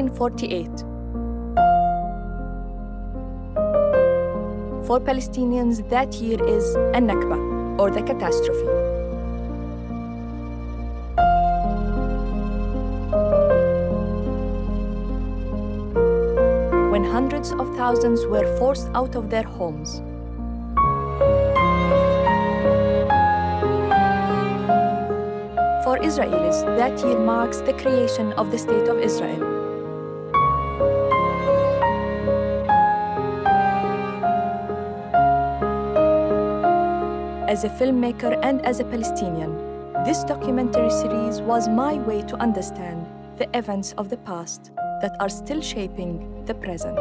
1948. For Palestinians, that year is a Nakba, or the catastrophe. When hundreds of thousands were forced out of their homes. For Israelis, that year marks the creation of the State of Israel. As a filmmaker and as a Palestinian, this documentary series was my way to understand the events of the past that are still shaping the present.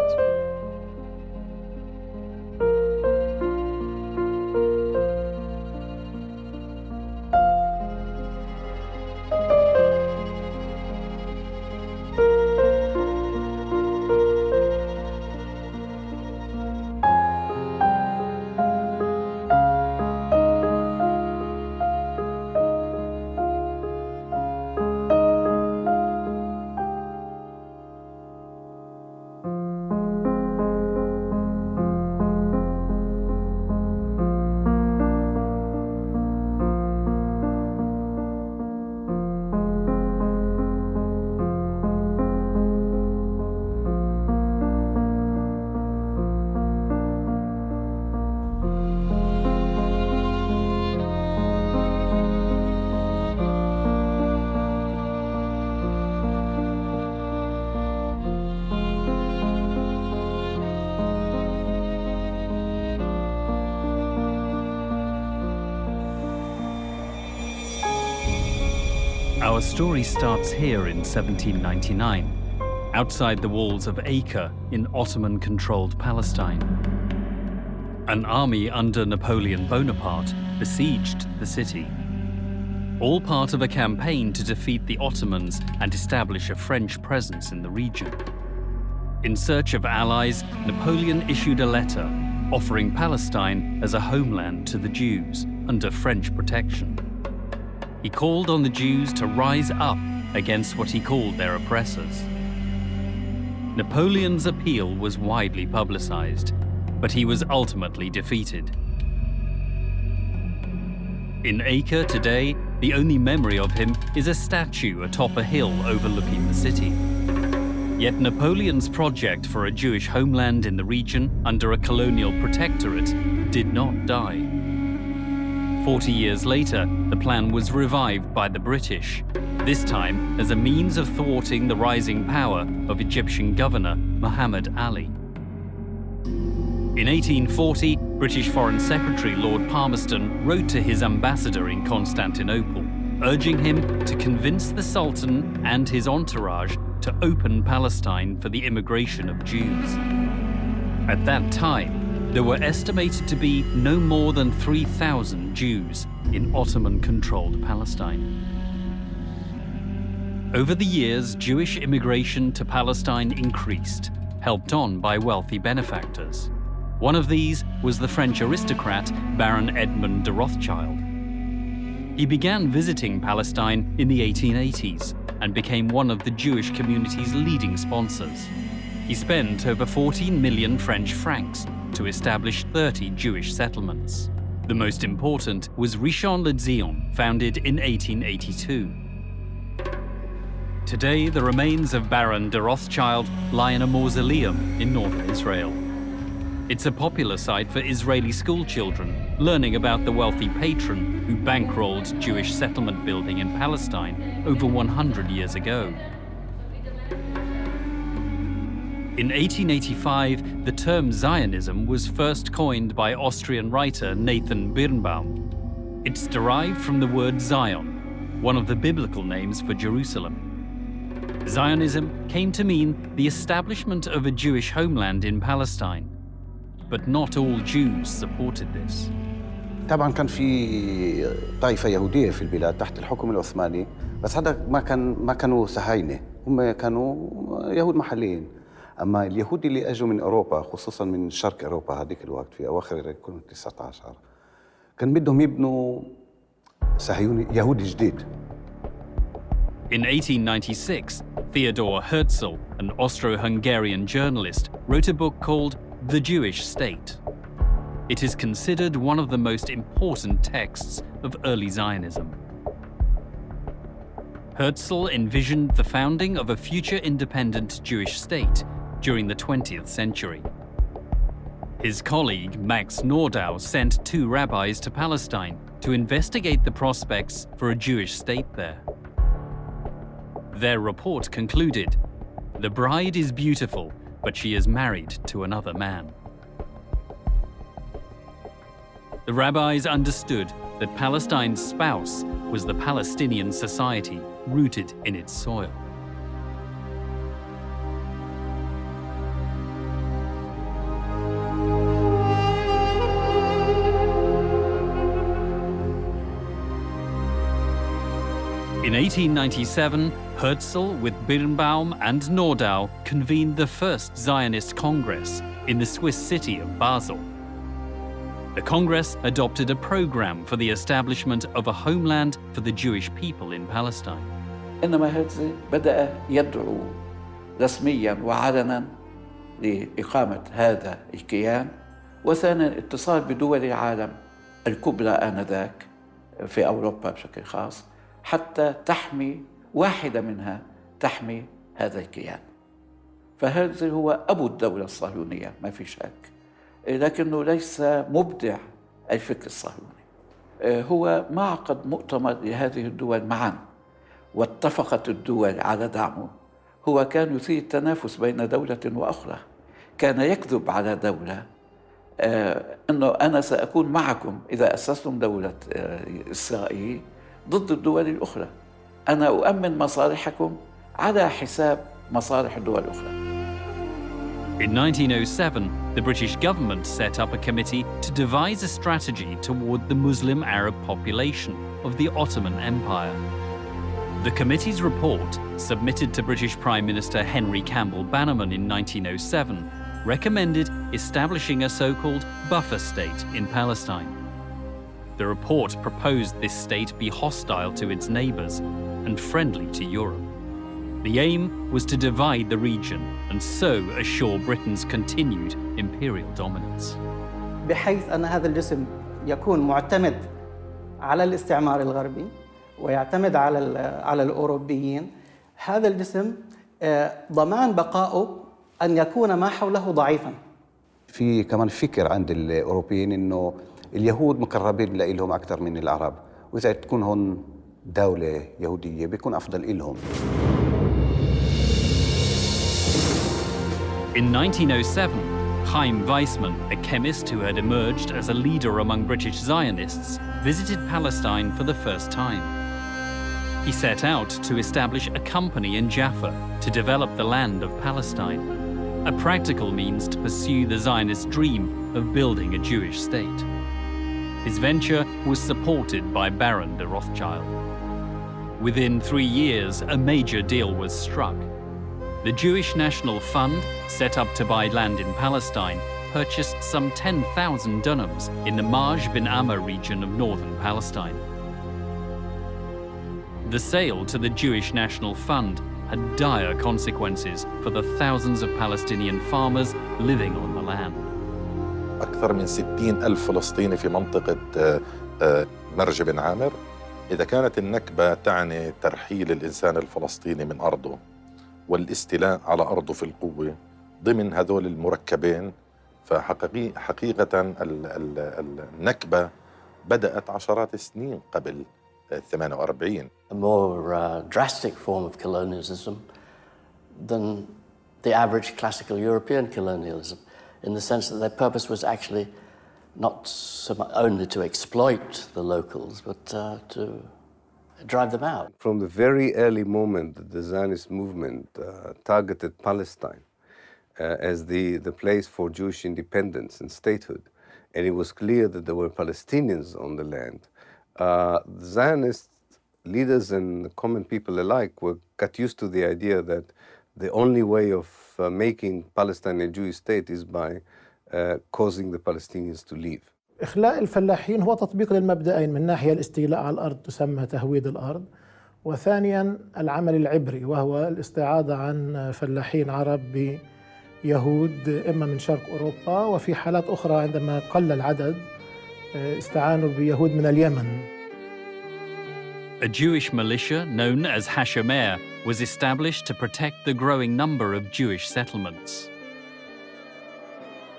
Our story starts here in 1799, outside the walls of Acre in Ottoman-controlled Palestine. An army under Napoleon Bonaparte besieged the city, all part of a campaign to defeat the Ottomans and establish a French presence in the region. In search of allies, Napoleon issued a letter offering Palestine as a homeland to the Jews under French protection. He called on the Jews to rise up against what he called their oppressors. Napoleon's appeal was widely publicized, but he was ultimately defeated. In Acre today, the only memory of him is a statue atop a hill overlooking the city. Yet Napoleon's project for a Jewish homeland in the region under a colonial protectorate did not die. 40 years later, the plan was revived by the British, this time as a means of thwarting the rising power of Egyptian governor Muhammad Ali. In 1840, British Foreign Secretary Lord Palmerston wrote to his ambassador in Constantinople, urging him to convince the Sultan and his entourage to open Palestine for the immigration of Jews. At that time, there were estimated to be no more than 3,000 Jews in Ottoman-controlled Palestine. Over the years, Jewish immigration to Palestine increased, helped on by wealthy benefactors. One of these was the French aristocrat Baron Edmond de Rothschild. He began visiting Palestine in the 1880s and became one of the Jewish community's leading sponsors. He spent over 14 million French francs to establish 30 Jewish settlements. The most important was Rishon LeZion, founded in 1882. Today, the remains of Baron de Rothschild lie in a mausoleum in northern Israel. It's a popular site for Israeli schoolchildren learning about the wealthy patron who bankrolled Jewish settlement building in Palestine over 100 years ago. In 1885, the term Zionism was first coined by Austrian writer Nathan Birnbaum. It's derived from the word Zion, one of the biblical names for Jerusalem. Zionism came to mean the establishment of a Jewish homeland in Palestine, but not all Jews supported this. طبعا كان في طائفة يهودية في البلاد تحت الحكم العثماني، بس هذا ما كانوا صهاينة، هم كانوا يهود محليين. أما اليهود اللي أجوا من أوروبا، خصوصاً من شرق أوروبا هذيك الوقت في أواخر القرن ال19، كان بدهم يبنوا صهيوني يهودي جديد. In 1896, Theodor Herzl, an Austro-Hungarian journalist, wrote a book called The Jewish State. It is considered one of the most important texts of early Zionism. Herzl envisioned the founding of a future independent Jewish state during the 20th century. His colleague Max Nordau sent 2 rabbis to Palestine to investigate the prospects for a Jewish state there. Their report concluded, "The bride is beautiful, but she is married to another man." The rabbis understood that Palestine's spouse was the Palestinian society rooted in its soil. In 1897, Herzl, with Birnbaum and Nordau, convened the first Zionist Congress in the Swiss city of Basel. The Congress adopted a program for the establishment of a homeland for the Jewish people in Palestine. إنما هرتزل بدأ يدعو رسمياً وعلناً لإقامة هذا الكيان، وثانياً اتصال بدول العالم الكبرى آنذاك في أوروبا بشكل خاص حتى تحمي واحدة منها تحمي هذا الكيان. فهرتزل هو أبو الدولة الصهيونية ما في شك، لكنه ليس مبدع الفكر الصهيوني. هو ما عقد مؤتمر لهذه الدول معاً واتفقت الدول على دعمه. هو كان يثير التنافس بين دولة وأخرى، كان يكذب على دولة أنه أنا سأكون معكم إذا أسستم دولة إسرائيل ضد الدول الأخرى، أنا أؤمن مصالحكم على حساب مصالح الدول الأخرى. In 1907, the British government set up a committee to devise a strategy toward the Muslim Arab population of the Ottoman Empire. The committee's report, submitted to British Prime Minister Henry Campbell Bannerman in 1907, recommended establishing a so-called buffer state in Palestine. The report proposed this state be hostile to its neighbours and friendly to Europe. The aim was to divide the region and so assure Britain's continued imperial dominance. بحيث أن هذا الجسم يكون معتمد على الاستعمار الغربي ويعتمد على الأوروبيين. هذا الجسم ضمان بقائه أن يكون ما حوله ضعيفاً. في كمان فكر عند الأوروبيين إنه اليهود مقربين لهم أكثر من العرب، وإذا تكون هون دولة يهودية بيكون أفضل إلهم. In 1907, Chaim Weizmann, a chemist who had emerged as a leader among British Zionists, visited Palestine for the first time. He set out to establish a company in Jaffa to develop the land of Palestine, a practical means to pursue the Zionist dream of building a Jewish state. His venture was supported by Baron de Rothschild. Within 3 years, a major deal was struck. The Jewish National Fund, set up to buy land in Palestine, purchased some 10,000 dunams in the Maj bin Amma region of northern Palestine. The sale to the Jewish National Fund had dire consequences for the thousands of Palestinian farmers living on the land. أكثر من 60,000 فلسطيني في منطقة مرج بن عامر. إذا كانت النكبة تعني ترحيل الإنسان الفلسطيني من أرضه والاستيلاء على أرضه في القوة ضمن هذول المركبين، فحقيقة النكبة بدأت عشرات السنين قبل 48. A more drastic form of colonialism than the average classical European colonialism, in the sense that their purpose was actually not so much only to exploit the locals, but to drive them out. From the very early moment, the Zionist movement targeted Palestine as the place for Jewish independence and statehood. And it was clear that there were Palestinians on the land. The Zionist leaders and common people alike got used to the idea that the only way of making Palestine a Jewish state is by causing the Palestinians to leave. إخلاء الفلاحين هو تطبيق للمبدأين، من ناحية الاستيلاء على الأرض تسمى تهويد الأرض، وثانياً العمل العبري، وهو الاستعاضة عن فلاحين عرب بيهود إما من شرق أوروبا، وفي حالات أخرى عندما قل العدد استعانوا بيهود من اليمن. A Jewish militia known as Hashomer was established to protect the growing number of Jewish settlements.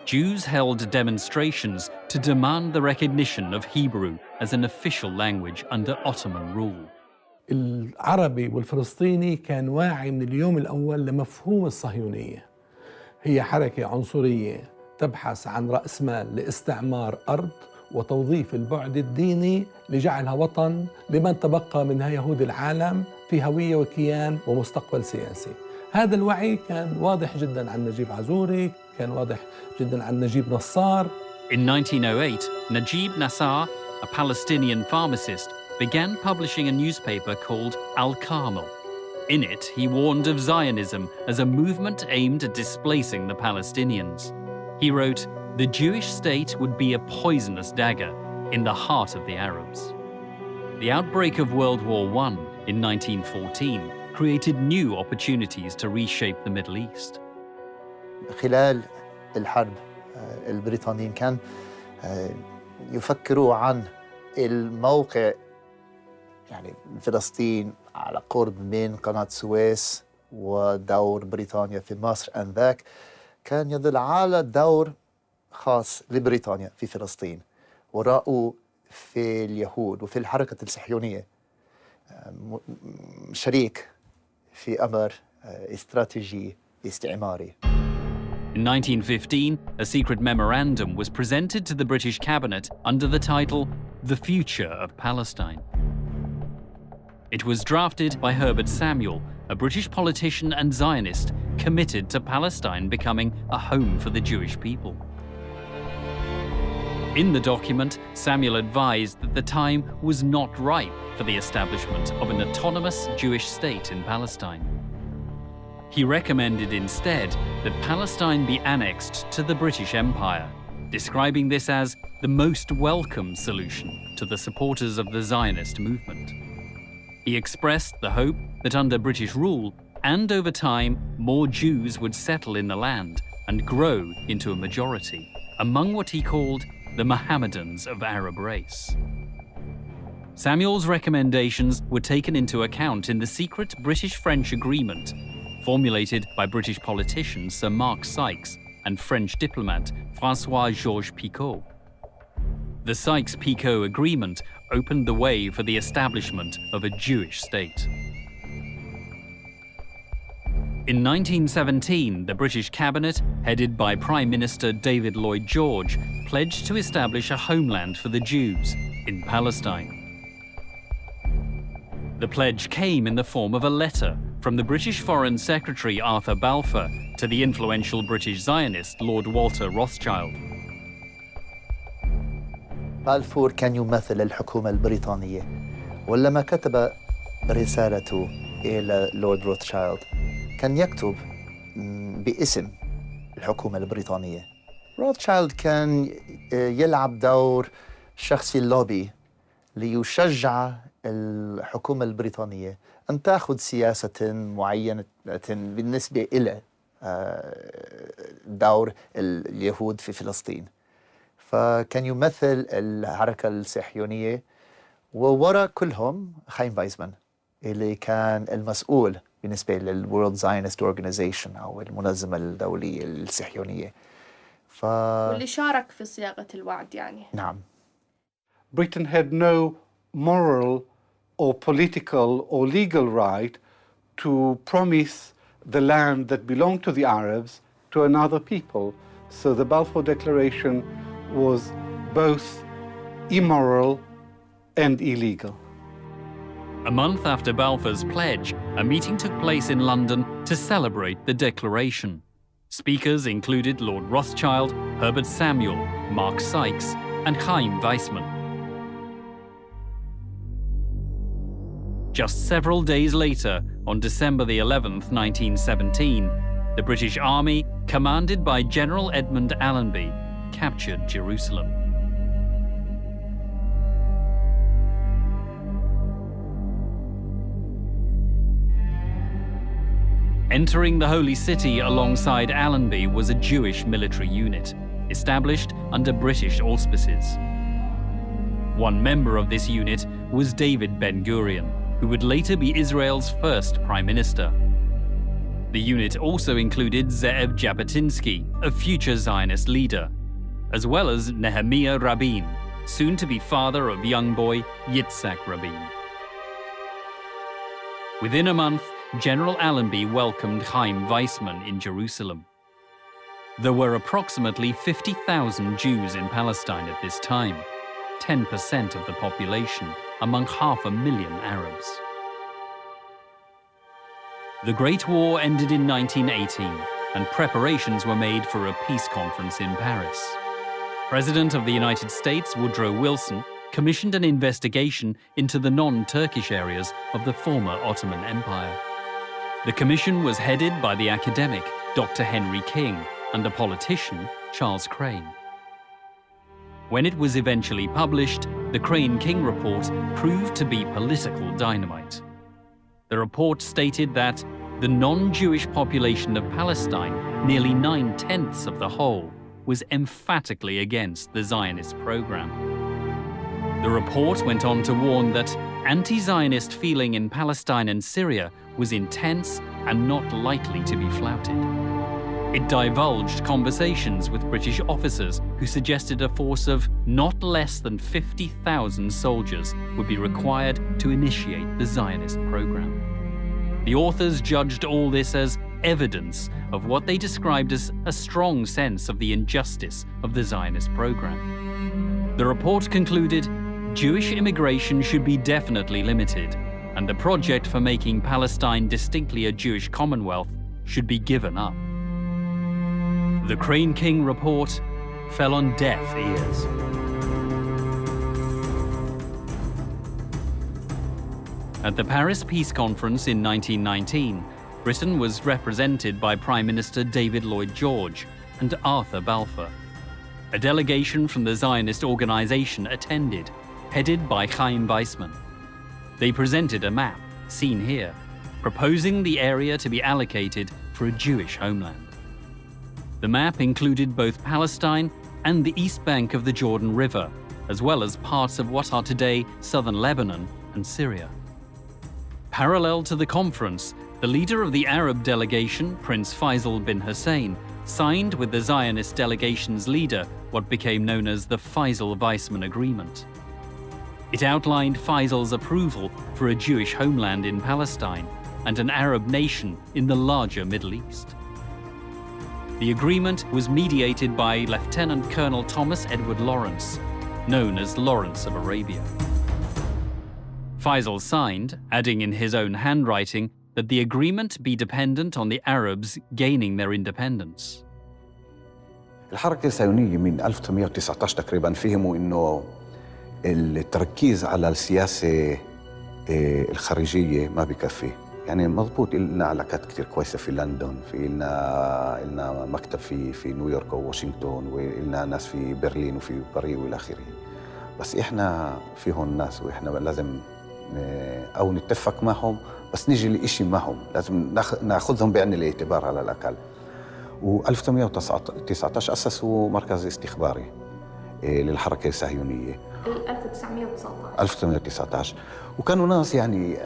Jews held demonstrations to demand the recognition of Hebrew as an official language under Ottoman rule. العربي والفلسطيني كان واعي من اليوم الأول لمفهوم الصهيونية. هي حركة عنصرية تبحث عن رأس مال لاستعمار أرض وتوظيف البعد الديني لجعلها وطن لمن تبقى منها يهود العالم في هوية وكيان ومستقبل سياسي. هذا الوعي كان واضح جدا عن نجيب عزوري، كان واضح جدا عن نجيب نصار. In 1908, Najib Nassar, a Palestinian pharmacist, began publishing a newspaper called Al-Carmel. In it, he warned of Zionism as a movement aimed at displacing the Palestinians. He wrote, "The Jewish state would be a poisonous dagger in the heart of the Arabs." The outbreak of World War I in 1914 created new opportunities to reshape the Middle East. خلال الحرب البريطانيين كان يفكروا عن الموقع يعني فلسطين على قرب من قناة السويس ودور بريطانيا في مصر آنذاك كان يدل على دور خاص لبريطانيا في فلسطين، ورأوا في اليهود وفي الحركة الصهيونية شريك في أمر استراتيجي استعماري. In 1915, a secret memorandum was presented to the British cabinet under the title The Future of Palestine. It was drafted by Herbert Samuel, a British politician and Zionist committed to Palestine becoming a home for the Jewish people. In the document, Samuel advised that the time was not ripe for the establishment of an autonomous Jewish state in Palestine. He recommended instead that Palestine be annexed to the British Empire, describing this as the most welcome solution to the supporters of the Zionist movement. He expressed the hope that under British rule and over time, more Jews would settle in the land and grow into a majority among what he called the Mohammedans of Arab race. Samuel's recommendations were taken into account in the secret British-French agreement formulated by British politician Sir Mark Sykes and French diplomat François-Georges Picot. The Sykes-Picot agreement opened the way for the establishment of a Jewish state. In 1917, the British cabinet, headed by Prime Minister David Lloyd George, pledged to establish a homeland for the Jews in Palestine. The pledge came in the form of a letter from the British Foreign Secretary Arthur Balfour to the influential British Zionist Lord Walter Rothschild. بالفور كان يمثل الحكومة البريطانية، ولما كتب رسالته إلى لورد روثشايلد كان يكتب باسم الحكومة البريطانية. روثشايلد كان يلعب دور شخصي اللوبي ليشجع الحكومة البريطانية أن تأخذ سياسة معينة بالنسبة إلى دور اليهود في فلسطين. فكان يمثل الحركة الصهيونية، ووراء كلهم خايم فايزمان اللي كان المسؤول بالنسبة للورلد زاينست أورجانيزيشن أو المنظمة الدولية الصهيونية. واللي شارك في صياغة الوعد يعني. نعم. Britain had no moral or political or legal right to promise the land that belonged to the Arabs to another people. So the Balfour Declaration was both immoral and illegal. A month after Balfour's pledge, a meeting took place in London to celebrate the declaration. Speakers included Lord Rothschild, Herbert Samuel, Mark Sykes, and Chaim Weizmann. Just several days later, on December the 11th, 1917, the British Army, commanded by General Edmund Allenby, captured Jerusalem. Entering the Holy City alongside Allenby was a Jewish military unit, established under British auspices. One member of this unit was David Ben-Gurion, who would later be Israel's first prime minister. The unit also included Ze'ev Jabotinsky, a future Zionist leader, as well as Nehemiah Rabin, soon to be father of young boy Yitzhak Rabin. Within a month, General Allenby welcomed Chaim Weizmann in Jerusalem. There were approximately 50,000 Jews in Palestine at this time, 10% of the population, among 500,000 Arabs. The Great War ended in 1918, and preparations were made for a peace conference in Paris. President of the United States, Woodrow Wilson, commissioned an investigation into the non-Turkish areas of the former Ottoman Empire. The commission was headed by the academic Dr. Henry King and a politician, Charles Crane. When it was eventually published, the Crane-King report proved to be political dynamite. The report stated that the non-Jewish population of Palestine, nearly 9/10 of the whole, was emphatically against the Zionist program. The report went on to warn that anti-Zionist feeling in Palestine and Syria was intense and not likely to be flouted. It divulged conversations with British officers who suggested a force of not less than 50,000 soldiers would be required to initiate the Zionist program. The authors judged all this as evidence of what they described as a strong sense of the injustice of the Zionist program. The report concluded Jewish immigration should be definitely limited, and the project for making Palestine distinctly a Jewish commonwealth should be given up. The Crane-King report fell on deaf ears. At the Paris Peace Conference in 1919, Britain was represented by Prime Minister David Lloyd George and Arthur Balfour. A delegation from the Zionist organization attended, headed by Chaim Weizmann. They presented a map, seen here, proposing the area to be allocated for a Jewish homeland. The map included both Palestine and the east bank of the Jordan River, as well as parts of what are today southern Lebanon and Syria. Parallel to the conference, the leader of the Arab delegation, Prince Faisal bin Hussein, signed with the Zionist delegation's leader what became known as the Faisal-Weizmann Agreement. It outlined Faisal's approval for a Jewish homeland in Palestine and an Arab nation in the larger Middle East. The agreement was mediated by Lieutenant Colonel Thomas Edward Lawrence, known as Lawrence of Arabia. Faisal signed, adding in his own handwriting that the agreement be dependent on the Arabs gaining their independence. الحركة الصهيونية من 1919 تقريبا فهموا إنه التركيز على السياسة الخارجية ما بكفي. يعني مضبوط لنا علاقات كتير كويسة في لندن، في لنا مكتب في نيويورك وواشنطن، ولنا ناس في برلين وفي باريس والى اخره. بس احنا فيهم ناس واحنا لازم او نتفق معهم، بس نيجي لإشي معهم لازم ناخذهم بعين الاعتبار على الاقل. و1919 اسسوا مركز استخباري للحركة الصهيونية 1919 وكانوا ناس يعني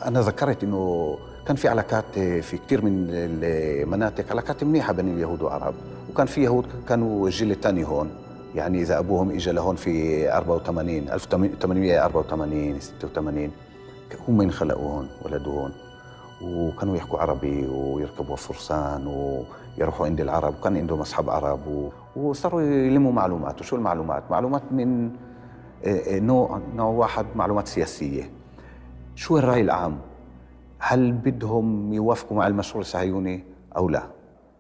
أنا ذكرت إنه كان في علاقات في كتير من المناطق علاقات منيحة بين اليهود والعرب، وكان في يهود كانوا الجيل الثاني هون، يعني إذا أبوهم إجا لهون في 84 1884 86 هم انخلقوا هون ولدوا هون، وكانوا يحكوا عربي ويركبوا فرسان ويروحوا عند العرب، وكان عندهم أصحاب عرب وصاروا يلموا معلومات. وشو المعلومات؟ معلومات من نوع واحد، معلومات سياسية. شو الرأي العام؟ هل بدهم يوافقوا مع المشروع الصهيوني أو لا؟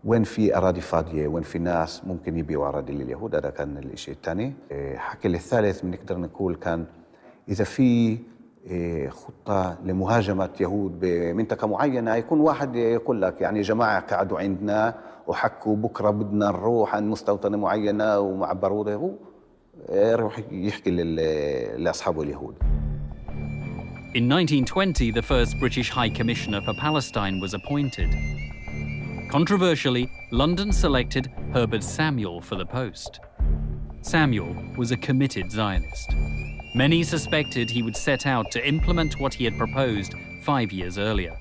وين في أراضي فاضية؟ وين في ناس ممكن يبيعوا أراضي لليهود؟ هذا كان الشيء الثاني. حكي الثالث بنقدر نقول كان إذا في خطة لمهاجمة يهود بمنطقة معينة، يكون واحد يقول لك يعني جماعة قعدوا عندنا وحكوا بكرة بدنا نروح عن مستوطنة معينة ومعبروا له، يروح يحكي لأصحابه اليهود. In 1920, the first British High Commissioner for Palestine was appointed. Controversially, London selected Herbert Samuel for the post. Samuel was a committed Zionist. Many suspected he would set out to implement what he had proposed 5 years earlier,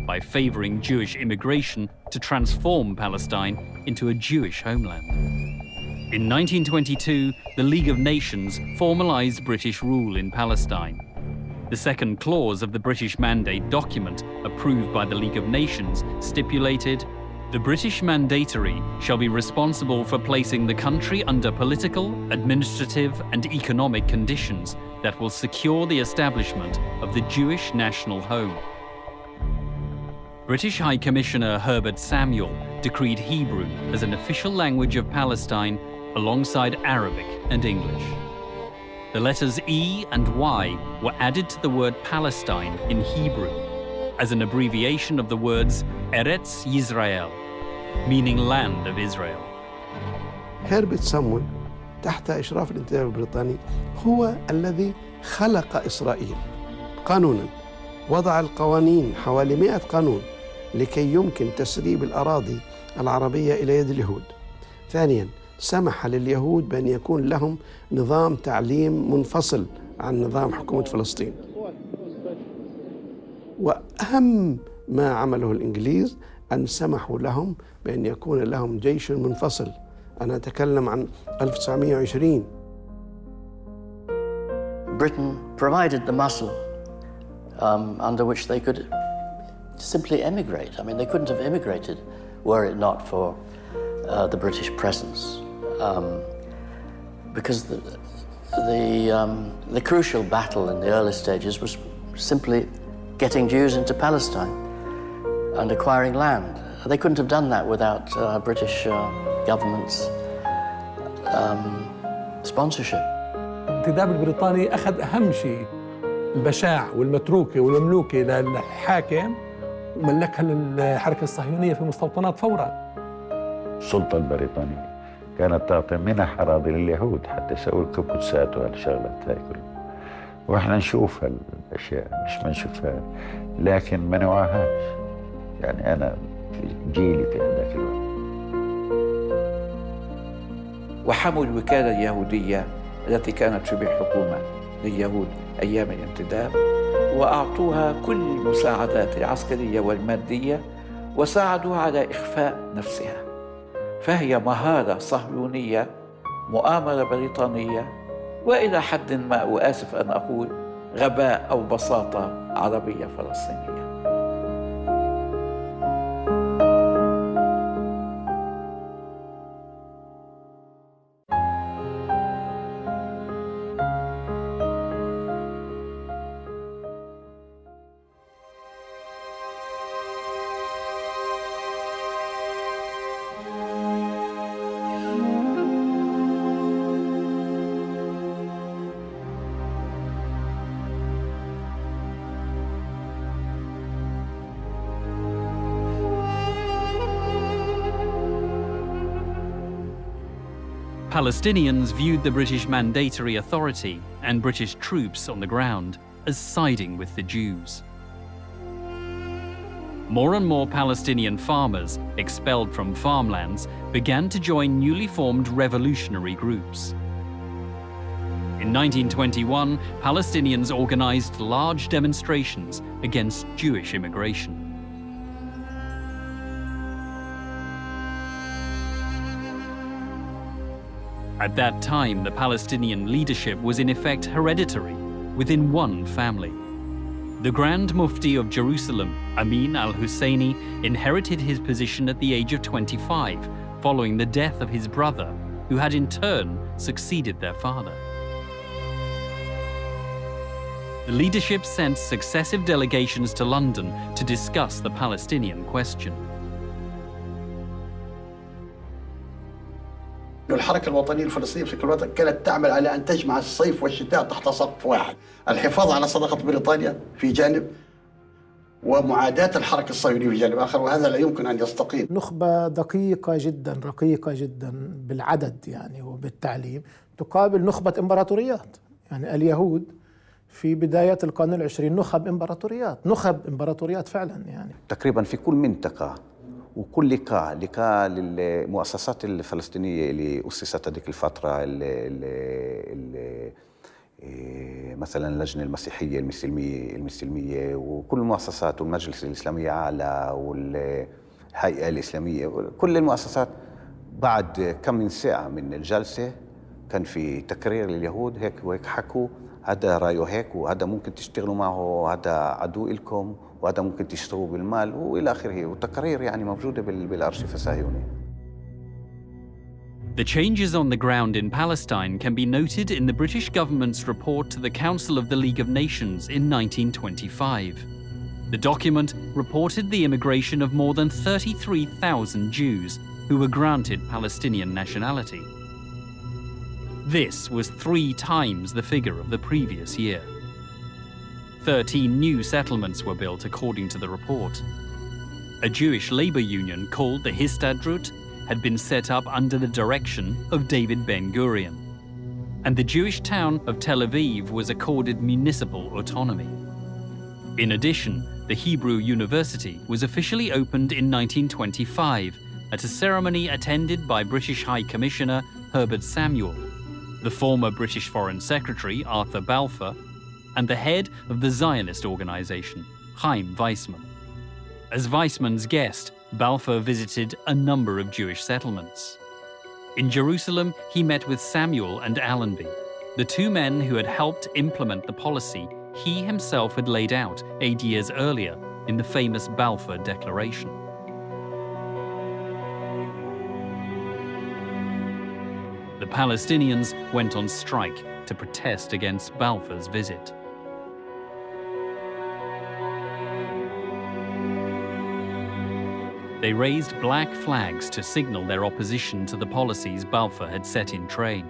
by favouring Jewish immigration to transform Palestine into a Jewish homeland. In 1922, the League of Nations formalised British rule in Palestine. The second clause of the British Mandate document, approved by the League of Nations, stipulated, "The British Mandatory shall be responsible for placing the country under political, administrative and economic conditions that will secure the establishment of the Jewish national home." British High Commissioner Herbert Samuel decreed Hebrew as an official language of Palestine alongside Arabic and English. The letters E and Y were added to the word Palestine in Hebrew as an abbreviation of the words Eretz Yisrael, meaning land of Israel. هربرت سامويل تحت إشراف الانتداب البريطاني هو الذي خلق إسرائيل قانونا، وضع القوانين حوالي 100 قانون لكي يمكن تسريب الأراضي العربية إلى يد اليهود. ثانياً، سمح لليهود بأن يكون لهم نظام تعليم منفصل عن نظام حكومة فلسطين. وأهم ما عمله الإنجليز أن سمحوا لهم بأن يكون لهم جيش منفصل. أنا أتكلم عن 1920. Britain provided the muscle under which they could simply emigrate. I mean, they couldn't have immigrated were it not for the British presence. Because the crucial battle in the early stages was simply getting Jews into Palestine and acquiring land. They couldn't have done that without British government's sponsorship. الانتداب البريطاني أخذ أهم شيء، البشاع والمتروكة والمملوكة للحاكم، وملكها للحركة الصهيونية في المستوطنات فوراً. السلطة البريطانية كانت تعطي منح أراضي لليهود حتى يسوي الكبوتسات وهالشغلات هاي كلها، وإحنا نشوف هالأشياء، مش ما نشوفها لكن ما نوعاهاش. يعني أنا في جيلي في هذاك الوقت. وحموا الوكالة اليهودية التي كانت شبه حكومة لليهود أيام الانتداب، وأعطوها كل المساعدات العسكرية والمادية، وساعدوها على إخفاء نفسها. فهي مهارة صهيونية، مؤامرة بريطانية، وإلى حد ما وآسف أن أقول غباء أو بساطة عربية فلسطينية. Palestinians viewed the British Mandatory Authority and British troops on the ground as siding with the Jews. More and more Palestinian farmers, expelled from farmlands, began to join newly formed revolutionary groups. In 1921, Palestinians organized large demonstrations against Jewish immigration. At that time, the Palestinian leadership was in effect hereditary, within one family. The Grand Mufti of Jerusalem, Amin al-Husseini, inherited his position at the age of 25, following the death of his brother, who had in turn succeeded their father. The leadership sent successive delegations to London to discuss the Palestinian question. الحركة الوطنية الفلسطينية في كل وقت كانت تعمل على أن تجمع الصيف والشتاء تحت سقف واحد، الحفاظ على صداقة بريطانيا في جانب ومعاداة الحركة الصهيونية في جانب آخر، وهذا لا يمكن أن يستقيم. نخبة دقيقة جدا، رقيقة جدا بالعدد يعني وبالتعليم، تقابل نخبة إمبراطوريات. يعني اليهود في بداية القرن العشرين نخب إمبراطوريات فعلا. يعني تقريبا في كل منطقة وكل لقاء للمؤسسات الفلسطينية اللي أسست هذيك الفترة مثلا اللجنة المسيحية المسلمية وكل المؤسسات والمجلس الإسلامي الأعلى والهيئة الإسلامية، كل المؤسسات بعد كم من ساعة من الجلسة كان في تقرير لليهود هيك وهيك حكوا هذا رأيه هيك وهذا ممكن تشتغلوا معه، هذا عدو إلكم وهذا ممكن تشتروه بالمال وإلى آخره، والتقارير يعني موجودة بالأرشيف الصهيوني. The changes on the ground in Palestine can be noted in the British government's report to the Council of the League of Nations in 1925. The document reported the immigration of more than 33,000 Jews who were granted Palestinian nationality. This was 3 times the figure of the previous year. 13 new settlements were built according to the report. A Jewish labor union called the Histadrut had been set up under the direction of David Ben-Gurion, and the Jewish town of Tel Aviv was accorded municipal autonomy. In addition, the Hebrew University was officially opened in 1925 at a ceremony attended by British High Commissioner Herbert Samuel, the former British Foreign Secretary Arthur Balfour, and the head of the Zionist organization, Chaim Weizmann. As Weizmann's guest, Balfour visited a number of Jewish settlements. In Jerusalem, he met with Samuel and Allenby, the 2 men who had helped implement the policy he himself had laid out 8 years earlier in the famous Balfour Declaration. The Palestinians went on strike to protest against Balfour's visit. They raised black flags to signal their opposition to the policies Balfour had set in train.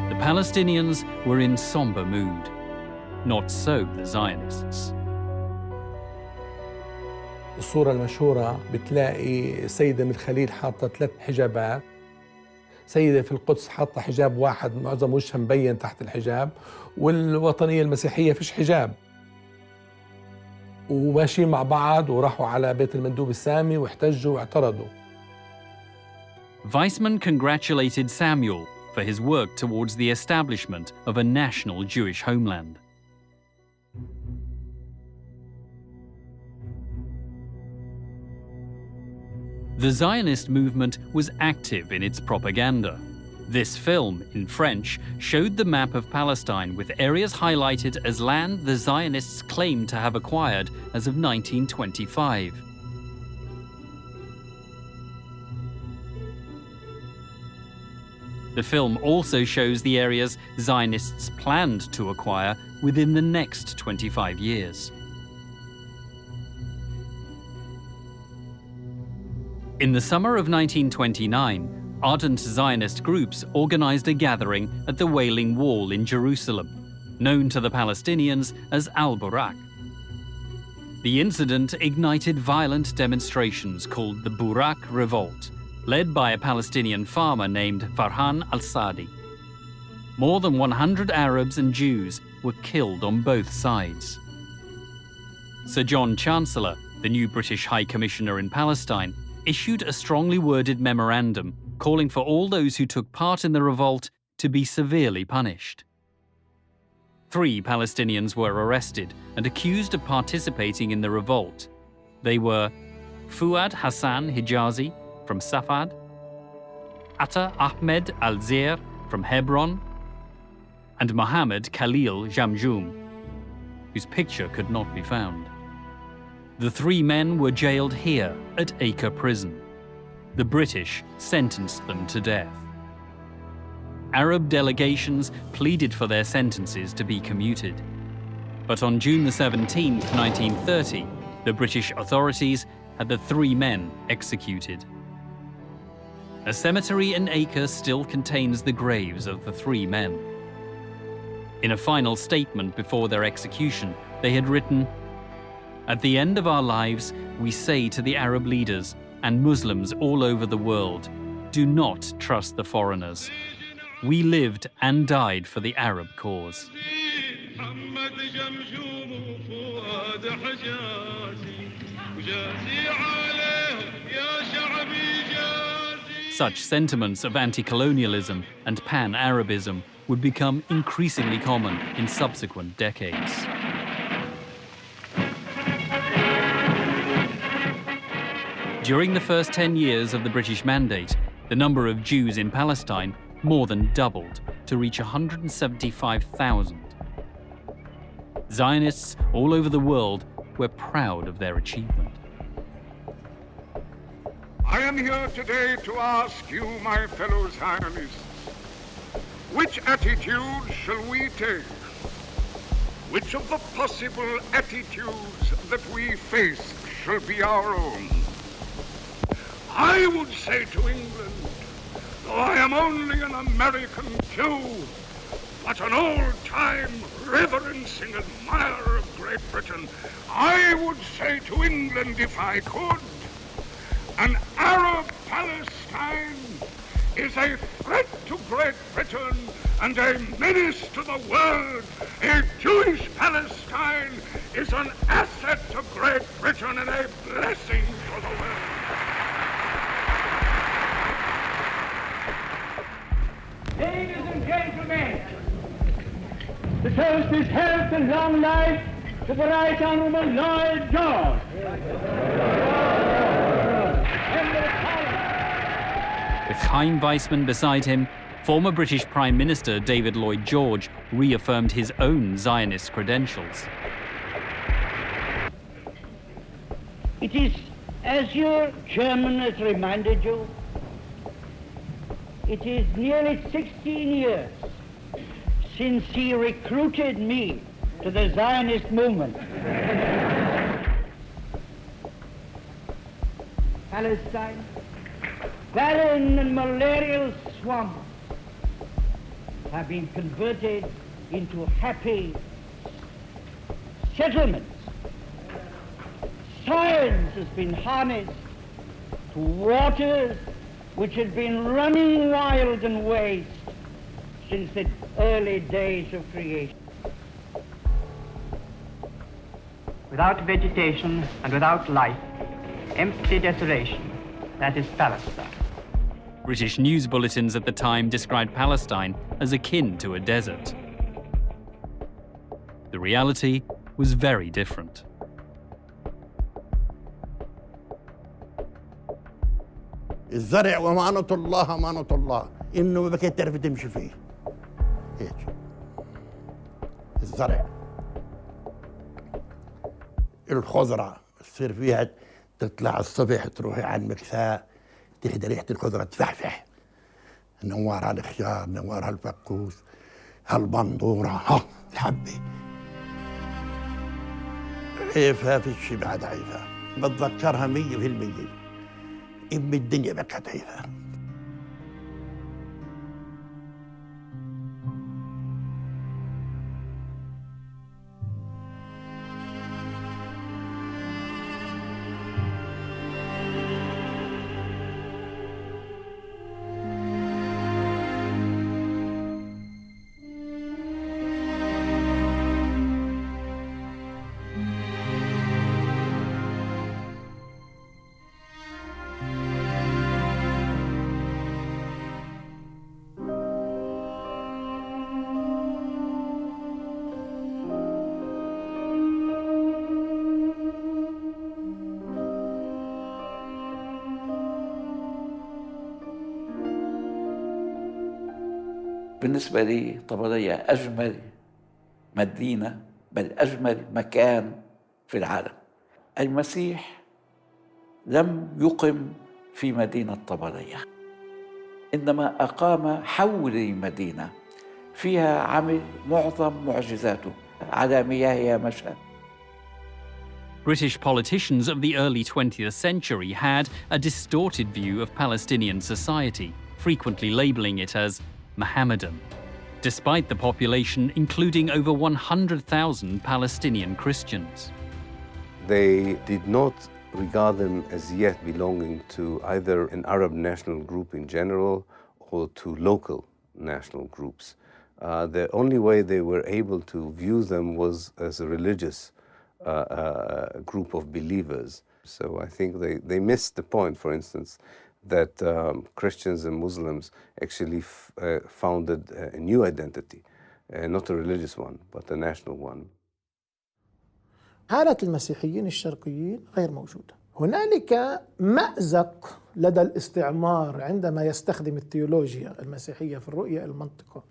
The Palestinians were in somber mood. Not so the Zionists. الصورة المشهورة بتلاقي سيدة من الخليل حاطة 3 حجابات، سيدة في القدس حاطة حجاب واحد معظم وجهها مبين تحت الحجاب، والوطنية المسيحية فيش حجاب، وماشيين مع بعض وراحوا على بيت المندوب السامي واحتجوا واعترضوا. Weizmann congratulated Samuel for his work towards the establishment of a national Jewish homeland. The Zionist movement was active in its propaganda. This film, in French, showed the map of Palestine with areas highlighted as land the Zionists claimed to have acquired as of 1925. The film also shows the areas Zionists planned to acquire within the next 25 years. In the summer of 1929, ardent Zionist groups organized a gathering at the Wailing Wall in Jerusalem, known to the Palestinians as Al-Burak. The incident ignited violent demonstrations called the Burak Revolt, led by a Palestinian farmer named Farhan al-Sadi. More than 100 Arabs and Jews were killed on both sides. Sir John Chancellor, the new British High Commissioner in Palestine, issued a strongly worded memorandum calling for all those who took part in the revolt to be severely punished. 3 Palestinians were arrested and accused of participating in the revolt. They were Fuad Hassan Hijazi from Safad, Atta Ahmed Al-Zir from Hebron, and Mohammed Khalil Jamjoum, whose picture could not be found. The 3 men were jailed here at Acre Prison. The British sentenced them to death. Arab delegations pleaded for their sentences to be commuted. But on June 17, 1930, the British authorities had the 3 men executed. A cemetery in Acre still contains the graves of the 3 men. In a final statement before their execution, they had written, "At the end of our lives, we say to the Arab leaders and Muslims all over the world, do not trust the foreigners. We lived and died for the Arab cause." Such sentiments of anti-colonialism and pan-Arabism would become increasingly common in subsequent decades. During the first 10 years of the British Mandate, the number of Jews in Palestine more than doubled to reach 175,000. Zionists all over the world were proud of their achievement. I am here today to ask you, my fellow Zionists, which attitude shall we take? Which of the possible attitudes that we face shall be our own? I would say to England, though I am only an American Jew, but an old-time reverencing admirer of Great Britain, I would say to England, if I could, an Arab Palestine is a threat to Great Britain and a menace to the world. A Jewish Palestine is an asset to Great Britain and a blessing to the world. Ladies and gentlemen, the toast is health and long life to the Right Honourable Lloyd George. With Chaim Weizmann beside him, former British Prime Minister David Lloyd George reaffirmed his own Zionist credentials. It is, as your chairman has reminded you, it is nearly 16 years since he recruited me to the Zionist movement. Palestine, barren and malarial swamps, have been converted into happy settlements. Science has been harnessed to waters which had been running wild and waste since the early days of creation. Without vegetation and without life, empty desolation, that is Palestine. British news bulletins at the time described Palestine as akin to a desert. The reality was very different. الزرع ومانة الله أمانة الله إنه ما بكيت تعرف تمشي فيه هيك الزرع الخضرة تصير فيها تطلع الصبح تروحي على المكساء تهدى ريحة الخضرة تفحفح نوارها الخيار نوارها الفقوس هالبندورة ها الحبة عيفها في الشي بعد عيفها بتذكرها 100% إم الدنيا بكت عيفها بالنسبة لي طبرية أجمل مدينة بل أجمل مكان في العالم. المسيح لم يقم في مدينة طبرية، إنما أقام حول مدينة فيها عمل معظم معجزاته على مياهها مشى. British politicians of the early 20th century had a distorted view of Palestinian society, frequently labeling it as Mohammedan, despite the population including over 100,000 Palestinian Christians. They did not regard them as yet belonging to either an Arab national group in general or to local national groups. The only way they were able to view them was as a religious group of believers. So I think they missed the point, for instance, that Christians and Muslims actually founded a new identity, not a religious one, but a national one. حالة المسيحيين الشرقيين غير موجودة. هنالك مأزق لدى الاستعمار عندما يستخدم التيولوجيا المسيحية في الرؤية المنطقة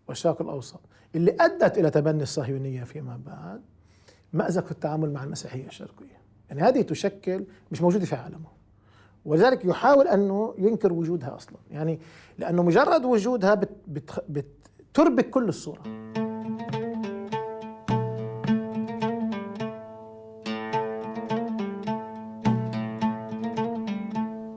والشرق الأوسط اللي أدت إلى تبني الصهيونية فيما بعد، مأزق في التعامل مع المسيحية الشرقية. يعني هذه تشكل مش موجودة في عالمه، ولذلك يحاول أنه ينكر وجودها أصلا، يعني لأنه مجرد وجودها بتربك كل الصورة.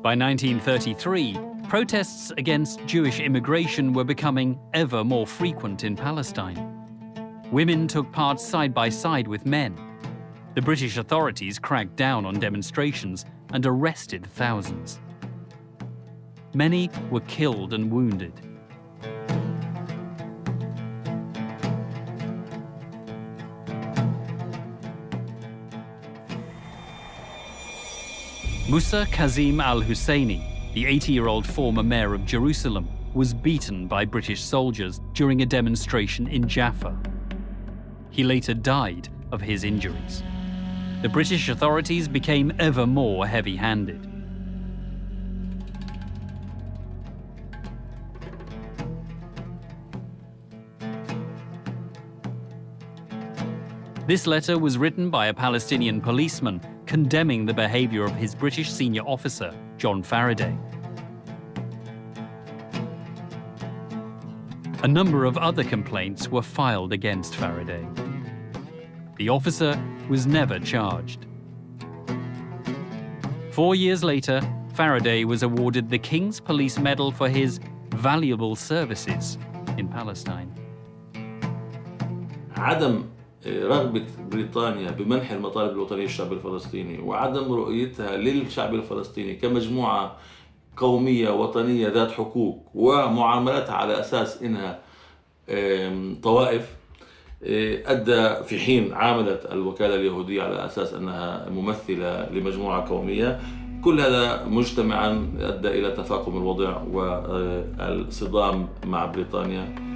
By 1933, protests against Jewish immigration were becoming ever more frequent in Palestine. Women took part side by side with men. The British authorities cracked down on demonstrations and arrested thousands. Many were killed and wounded. Musa Kazim al-Husseini, the 80-year-old former mayor of Jerusalem, was beaten by British soldiers during a demonstration in Jaffa. He later died of his injuries. The British authorities became ever more heavy-handed. This letter was written by a Palestinian policeman condemning the behavior of his British senior officer, John Faraday. A number of other complaints were filed against Faraday. The officer was never charged. 4 years later, Faraday was awarded the King's Police Medal for his valuable services in Palestine. عدم رغبة بريطانيا بمنح المطالب الوطنية للشعب الفلسطيني وعدم رؤيتها للشعب الفلسطيني كمجموعة قومية وطنية ذات حقوق ومعاملتها على أساس إنها طوائف أدى في حين عاملت الوكالة اليهودية على أساس أنها ممثلة لمجموعة قومية. كل هذا مجتمعا أدى إلى تفاقم الوضع والصدام مع بريطانيا.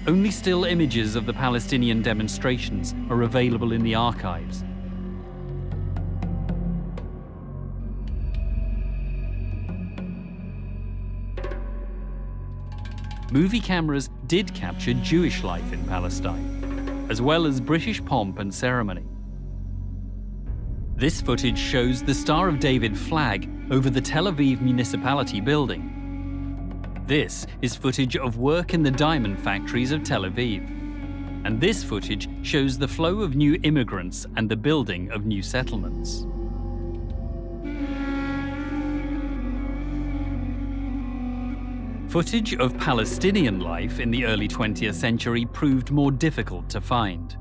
Only still images of the Palestinian demonstrations are available in the archives. Movie cameras did capture Jewish life in Palestine, as well as British pomp and ceremony. This footage shows the Star of David flag over the Tel Aviv municipality building. This is footage of work in the diamond factories of Tel Aviv. And this footage shows the flow of new immigrants and the building of new settlements. Footage of Palestinian life in the early 20th century proved more difficult to find.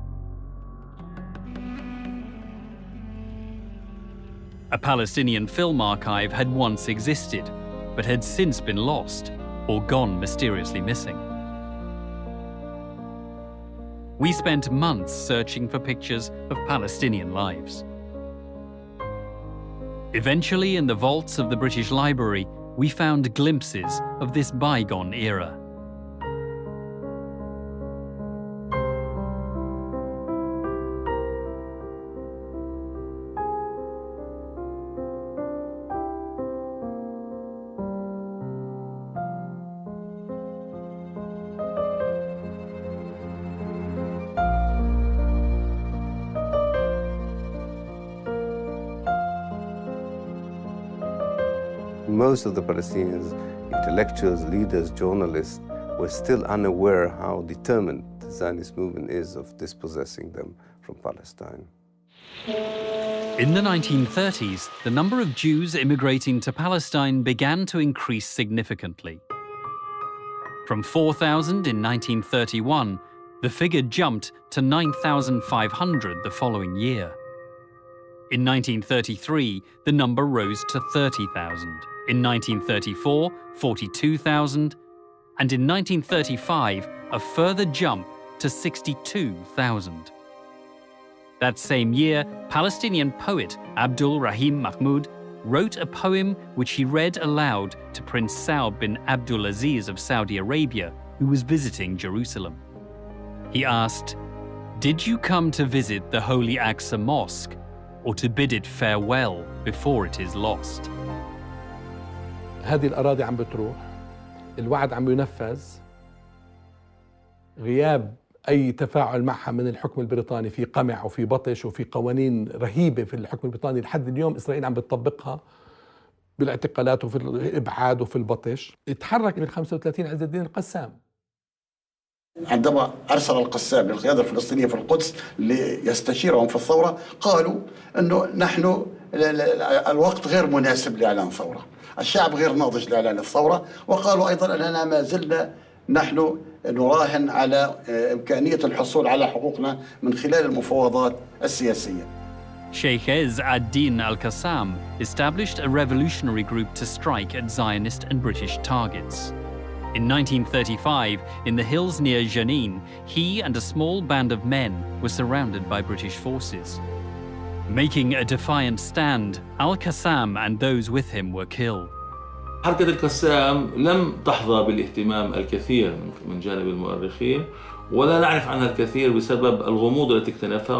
A Palestinian film archive had once existed, but had since been lost or gone mysteriously missing. We spent months searching for pictures of Palestinian lives. Eventually, in the vaults of the British Library, we found glimpses of this bygone era. Most of the Palestinians, intellectuals, leaders, journalists, were still unaware how determined the Zionist movement is of dispossessing them from Palestine. In the 1930s, the number of Jews immigrating to Palestine began to increase significantly. From 4,000 in 1931, the figure jumped to 9,500 the following year. In 1933, the number rose to 30,000. In 1934, 42,000. And in 1935, a further jump to 62,000. That same year, Palestinian poet Abdul Rahim Mahmoud wrote a poem which he read aloud to Prince Saud bin Abdulaziz of Saudi Arabia, who was visiting Jerusalem. He asked, "Did you come to visit the Holy Aqsa Mosque, or to bid it farewell before it is lost?" هذه الأراضي عم بتروح، الوعد عم ينفذ، غياب أي تفاعل معها من الحكم البريطاني في قمع وفي بطش وفي قوانين رهيبة في الحكم البريطاني لحد اليوم إسرائيل عم بتطبقها بالاعتقالات وفي الإبعاد وفي البطش. اتحرك من 35 عز الدين القسام. عندما أرسل القسام للقيادة الفلسطينية في القدس ليستشيرهم في الثورة، قالوا أنه نحن الوقت غير مناسب لإعلان ثورة، الشعب غير ناضج لإعلان الثورة، وقالوا أيضا أننا ما زلنا نحن نراهن على إمكانية الحصول على حقوقنا من خلال المفاوضات السياسية. Sheikh Ez ad-Din al-Qassam established a revolutionary group to strike at Zionist and British targets. In 1935, in the hills near Jenin, he and a small band of men were surrounded by British forces. Making a defiant stand, al-Qassam and those with him were killed. حركة القسام لم تحظى بالاهتمام الكثير من جانب المؤرخين، ولا نعرف عنها الكثير بسبب الغموض التي اكتنفها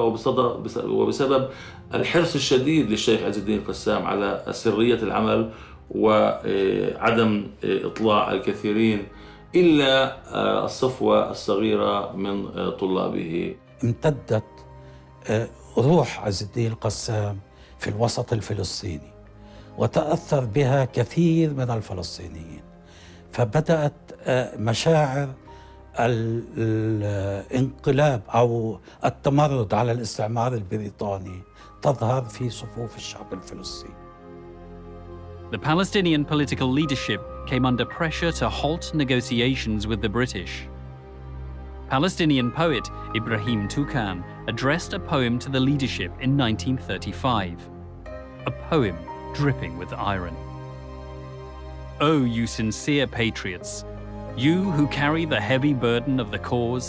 وبسبب الحرص الشديد للشيخ عز الدين القسام على سرية العمل وعدم إطلاع الكثيرين إلا الصفوة الصغيرة من طلابه. امتدت روح عز الدين القسام في الوسط الفلسطيني، وتأثر بها كثير من الفلسطينيين، فبدأت مشاعر الانقلاب أو التمرد على الاستعمار البريطاني تظهر في صفوف الشعب الفلسطيني. The Palestinian political leadership came under pressure to halt negotiations with the British. Palestinian poet Ibrahim Toukan addressed a poem to the leadership in 1935, a poem dripping with irony. "Oh, you sincere patriots, you who carry the heavy burden of the cause,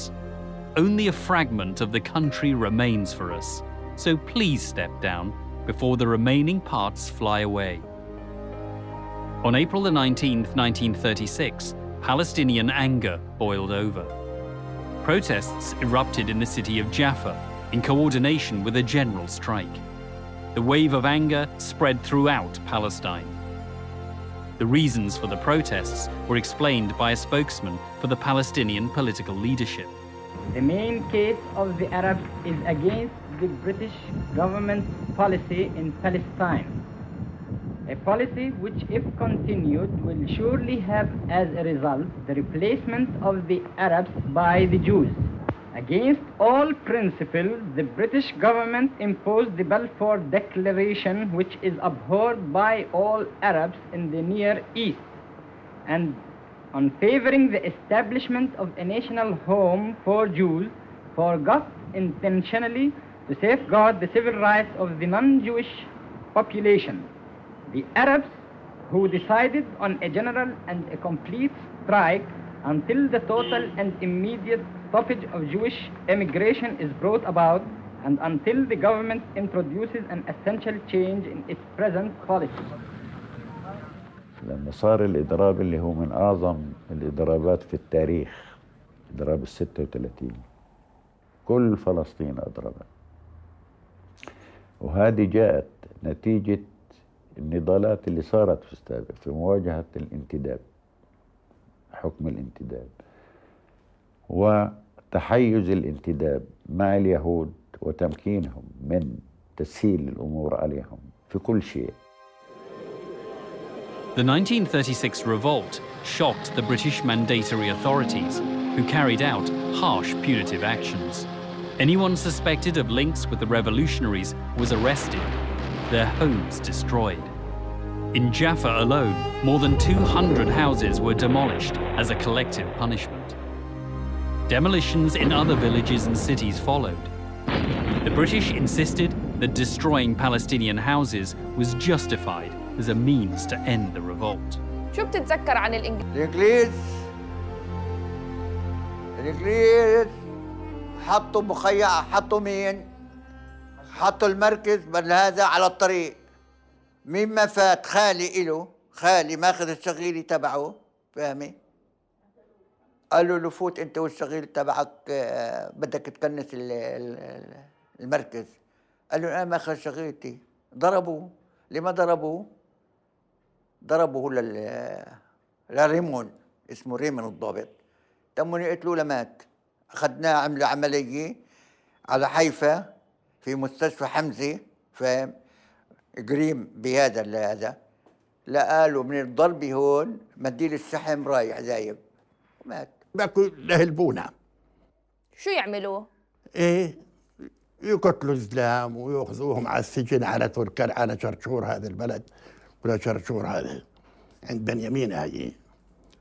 only a fragment of the country remains for us, so please step down before the remaining parts fly away." On April the 19th, 1936, Palestinian anger boiled over. Protests erupted in the city of Jaffa in coordination with a general strike. The wave of anger spread throughout Palestine. The reasons for the protests were explained by a spokesman for the Palestinian political leadership. The main case of the Arabs is against the British government's policy in Palestine. A policy which, if continued, will surely have as a result the replacement of the Arabs by the Jews. Against all principle, the British government imposed the Balfour Declaration, which is abhorred by all Arabs in the Near East, and on favoring the establishment of a national home for Jews, forgot intentionally to safeguard the civil rights of the non-Jewish population. The Arabs, who decided on a general and a complete strike until the total and immediate stoppage of Jewish immigration is brought about, and until the government introduces an essential change in its present policy. لما صار الإضراب اللي هو من أعظم الإضرابات في التاريخ، إضراب 36، كل فلسطين أضربت، وهذه جاءت نتيجة النضالات اللي صارت في السابق في مواجهة الانتداب، حكم الانتداب وتحيز الانتداب مع اليهود وتمكينهم من تسهيل الأمور عليهم في كل شيء. The 1936 revolt shocked the British mandatory authorities, who carried out harsh punitive actions. Anyone suspected of links with the revolutionaries was arrested, their homes destroyed. In Jaffa alone, more than 200 houses were demolished as a collective punishment. Demolitions in other villages and cities followed. The British insisted that destroying Palestinian houses was justified as a means to end the revolt. شو بتتذكر عن الإنجليز حطوا مخيم، حطوا مين؟ حطوا المركز بل هذا على الطريق. مما فات خالي إله، خالي ماخذ الشغيلي تبعه، فاهمي؟ قالوا له فوت انت والشغيل تبعك بدك تكنس المركز. قال له انا ماخذ شغيلتي. ضربوه. لما ضربوه؟ ضربوه لريمون، اسمه ريمون الضابط. تموني قتلوه لمات. اخذناه عملوا عمليه على حيفا في مستشفى حمزه، فاهم؟ قريم بهذا لا قالوا من الضرب هون منديل الشحم رايح زايب ومات. بقوا يهلبونا. شو يعملوا؟ ايه يقتلوا الزلام ويأخذوهم على السجن على تركان، على شرشور هذا البلد ولا شرشور هذا عند بنيامين هاي،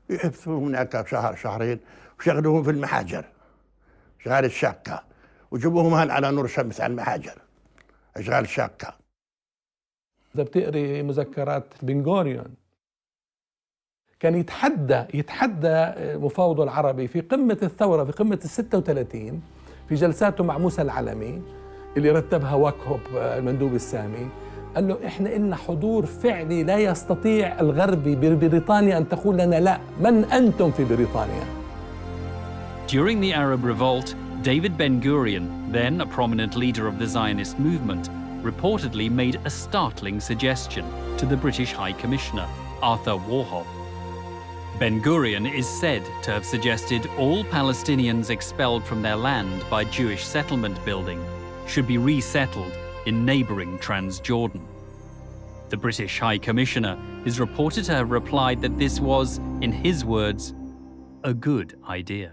يحبسوهم هناك شهر شهرين وشغلوهم في المحاجر، شغال الشاقة، وجيبوهم هان على نور شمس على المحاجر، اشغال الشاقة. إذا بتقري مذكرات بن غوريون كان يتحدى مفاوضه العربي في قمة الثورة، في قمة ال36، في جلساته مع موسى العلمي اللي رتبها واكهوب المندوب السامي. قال له إحنا إلنا حضور فعلي، لا يستطيع الغربي ببريطانيا أن تقول لنا لا، من أنتم في بريطانيا. During the Arab Revolt, David Ben-Gurion, then a prominent leader of the Zionist movement, reportedly made a startling suggestion to the British High Commissioner, Arthur Warhoff. Ben-Gurion is said to have suggested all Palestinians expelled from their land by Jewish settlement building should be resettled in neighbouring Transjordan. The British High Commissioner is reported to have replied that this was, in his words, a good idea.